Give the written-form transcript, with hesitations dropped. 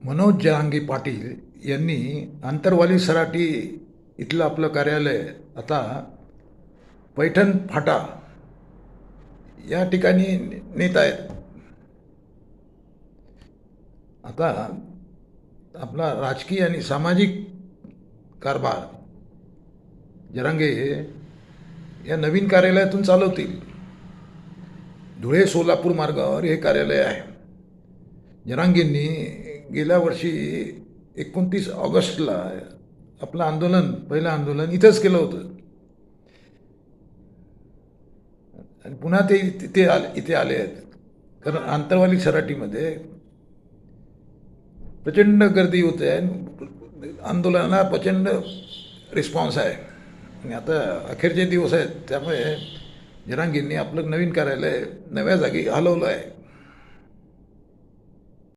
मनोज जरांगे पाटील यांनी आंतरवाली सराटी इथलं आपलं कार्यालय आता पैठण फाटा या ठिकाणी नेत आहेत. आता आपला राजकीय आणि सामाजिक कारभार जरांगे या नवीन कार्यालयातून चालवतील. धुळे सोलापूर मार्गावर हे कार्यालय आहे. जरांगेंनी गेल्या वर्षी 29 ऑगस्टला आपलं पहिलं आंदोलन इथंच केलं होतं आणि पुन्हा ते इथे आले आहेत. कारण आंतरवाली सराटीमध्ये प्रचंड गर्दी होते आहे. आंदोलनाला प्रचंड रिस्पॉन्स आहे आणि आता अखेरचे दिवस आहेत. त्यामुळे जरांगेंनी आपलं नवीन कार्यालय नव्या जागी हलवलं आहे.